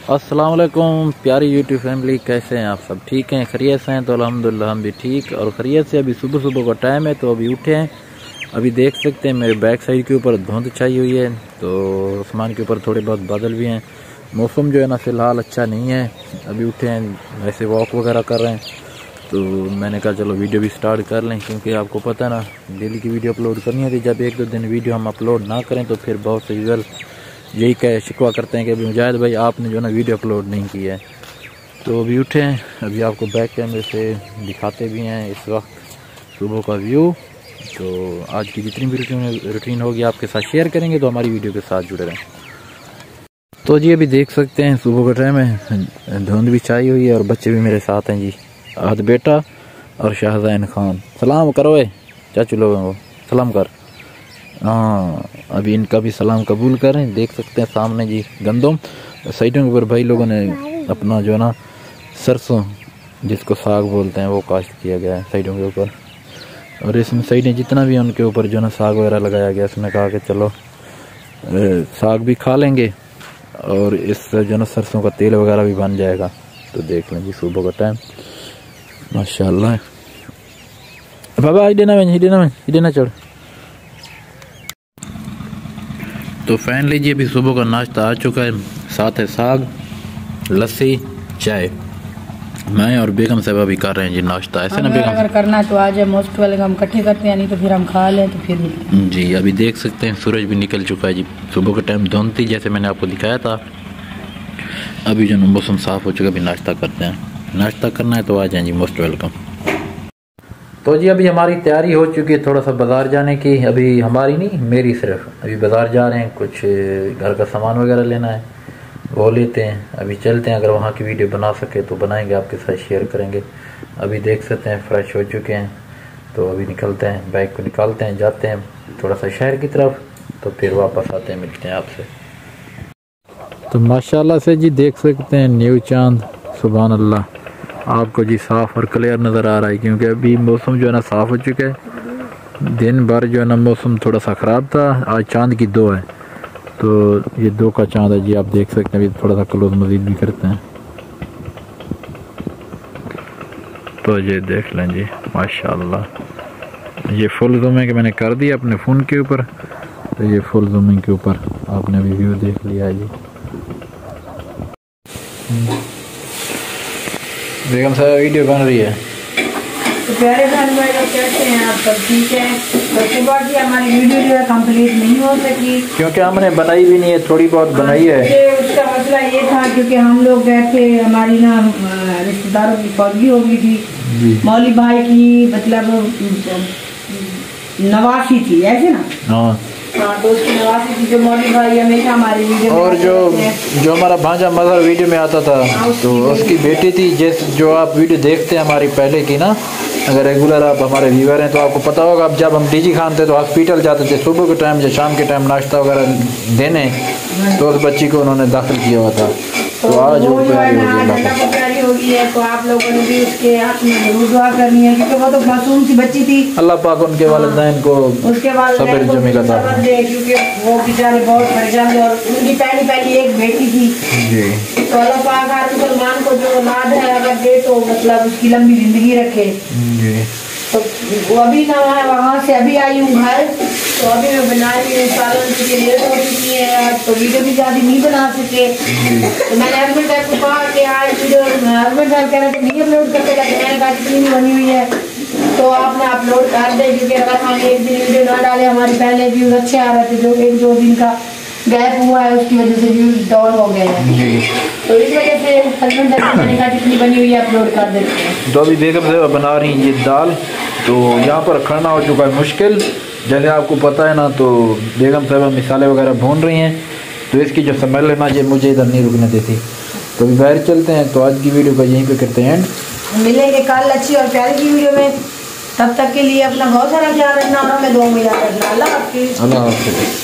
अस्सलाम वालेकुम प्यारी यूट्यूब फैमिली, कैसे हैं आप सब? ठीक हैं, खैरियत से हैं? तो अल्हम्दुलिल्लाह हम भी ठीक और खैरियत से। अभी सुबह सुबह का टाइम है तो अभी उठे हैं। अभी देख सकते हैं मेरे बैक साइड के ऊपर धुंध छाई हुई है, तो आसमान के ऊपर थोड़े बहुत बादल भी हैं। मौसम जो है ना फ़िलहाल अच्छा नहीं है। अभी उठे हैं, वैसे वॉक वगैरह कर रहे हैं, तो मैंने कहा चलो वीडियो भी स्टार्ट कर लें, क्योंकि आपको पता है ना डेली की वीडियो अपलोड करनी होती है। जब एक दो दिन वीडियो हम अपलोड ना करें तो फिर बहुत से यूज़र यही कह शिकवा करते हैं कि अभी मुजाहिद भाई आपने जो ना वीडियो अपलोड नहीं की है। तो अभी उठे हैं, अभी आपको बैक कैमरे से दिखाते भी हैं इस वक्त सुबह का व्यू। तो आज की जितनी भी रूटीन होगी आपके साथ शेयर करेंगे, तो हमारी वीडियो के साथ जुड़े रहें। तो जी अभी देख सकते हैं सुबह का टाइम है, धुंध भी छाई हुई है और बच्चे भी मेरे साथ हैं जी। आहद बेटा और शाहजैन खान, सलाम करो चाचू लोगों को, सलाम कर। हाँ, अभी इनका भी सलाम कबूल करें। देख सकते हैं सामने जी गंदम, साइडों के ऊपर भाई लोगों ने अपना जो ना सरसों जिसको साग बोलते हैं वो काश्त किया गया है साइडों के ऊपर। और इसमें साइडें जितना भी उनके ऊपर जो ना साग वगैरह लगाया गया, इसमें कहा कि चलो साग भी खा लेंगे और इस जो ना सरसों का तेल वगैरह भी बन जाएगा। तो देख लें जी सुबह का टाइम माशाल्लाह। बाबा हिडे ना चढ़। तो फैन लीजिए, अभी सुबह का नाश्ता आ चुका है, साथ है साग, लस्सी, चाय। मैं और बेगम साहब अभी कर रहे हैं जी नाश्ता। ऐसे ना बेगम, अगर करना तो आज मोस्ट वाले हम इकट्ठे करते हैं, नहीं तो फिर हम खा लें तो फिर जी। अभी देख सकते हैं सूरज भी निकल चुका है जी। सुबह का टाइम धुंध थी जैसे मैंने आपको दिखाया था। अभी जो मौसम साफ़ हो चुका है, अभी नाश्ता करते हैं। नाश्ता करना है तो आ जाए जी, मोस्ट वेलकम। तो जी अभी हमारी तैयारी हो चुकी है थोड़ा सा बाज़ार जाने की। अभी हमारी नहीं, मेरी सिर्फ। अभी बाज़ार जा रहे हैं, कुछ घर का सामान वगैरह लेना है, वो लेते हैं। अभी चलते हैं, अगर वहाँ की वीडियो बना सके तो बनाएंगे, आपके साथ शेयर करेंगे। अभी देख सकते हैं फ्रेश हो चुके हैं, तो अभी निकलते हैं, बाइक को निकालते हैं, जाते हैं थोड़ा सा शहर की तरफ, तो फिर वापस आते हैं, मिलते हैं आपसे। तो माशाल्लाह से जी देख सकते हैं न्यू चांद, सुभान अल्लाह, आपको जी साफ़ और क्लियर नज़र आ रहा है, क्योंकि अभी मौसम जो है ना साफ़ हो चुका है। दिन भर जो है ना मौसम थोड़ा सा ख़राब था, आज चांद की दो है, तो ये दो का चांद है जी। आप देख सकते हैं, अभी थोड़ा सा क्लोज मज़ीद भी करते हैं, तो ये देख लें जी माशाल्लाह। ये फुल जूमिंग मैंने कर दिया अपने फ़ोन के ऊपर, तो ये फुल जूमिंग के ऊपर आपने अभी व्यू देख लिया है जी। बेगम साहब वीडियो बन रही है। तो प्यारे बहन भाई लोग कैसे हैं आप सब? ठीक है। तो सुबह की हमारी वीडियो जो है कंप्लीट नहीं हो सकी, क्योंकि हमने बनाई भी नहीं है, थोड़ी बहुत बनाई है। उसका मसला ये था क्योंकि हम लोग गए थे, हमारी ना रिश्तेदारों की फौजी हो गई थी, मौली भाई की मतलब नवासी थी, ऐसे ना। हाँ, तो उसकी नवासी थी, जो मौली भाई हमेशा हमारी वीडियो और जो हमारा भांजा मजहर वीडियो में आता था, तो उसकी बेटी थी, जैसे जो आप वीडियो देखते हैं हमारी पहले की ना, अगर रेगुलर आप हमारे व्यूअर हैं तो आपको पता होगा। अब जब हम डीजी खान थे तो हॉस्पिटल जाते थे सुबह के टाइम या शाम के टाइम नाश्ता वगैरह देने, तो उस बच्ची को उन्होंने दाखिल किया हुआ था। तो आज वो प्यारी हो गई है, तो आप लोगों ने भी उसके हाथ में जरूर दुआ करनी है, क्योंकि वो तो मासूम सी बच्ची थी। अल्लाह पाक उनके वालिदैन को सब्र जमील अता फरमाए, क्योंकि वो बेचारे बहुत परेशान थे और उनकी पहली एक बेटी थी जी। तो अल्लाह पाक हर मुसलमान को जो औलाद है अगर दे तो मतलब उसकी लंबी जिंदगी रखे जी। तो वो अभी ना वहाँ से अभी आई हूँ घर, तो अभी मैं बना रही हूँ सालन के लिए, हो चुकी है आज, तो वीडियो भी ज़्यादा नहीं बना सके। तो मैंने हस्बैंड साहब को कहा कि आज वीडियो, हस्बैंड साहब कह रहे थे नहीं अपलोड करते, मैंने कहा जितनी भी बनी हुई है तो आपने अपलोड कर दे, क्योंकि अगर हम एक दिन वीडियो ना डालें, हमारे पहले व्यूज़ अच्छे आ रहे थे, जो एक दो दिन का गैप हुआ है उसकी वजह से व्यूज़ डाउन हो गए हैं, तो इस वजह से हस्बैंड साहब मैंने कहा जितनी बनी हुई है अपलोड कर देते हैं। तो अभी बेगम साहब बना रही हैं ये दाल, तो यहाँ पर खाना हो चुका है मुश्किल, जैसे आपको पता है ना। तो बेगम साहब मिसाले वगैरह भून रही हैं, तो इसकी जो स्मेल है ना ये मुझे इधर नहीं रुकने देती। तो अभी बाहर चलते हैं, तो आज की वीडियो का यहीं पे करते हैं एंड। मिलेंगे कल अच्छी और प्यारी की वीडियो में, तब तक के लिए अपना बहुत सारा ख्याल रखना और हमें दुआ में याद रखना। अल्लाह हाफिज़।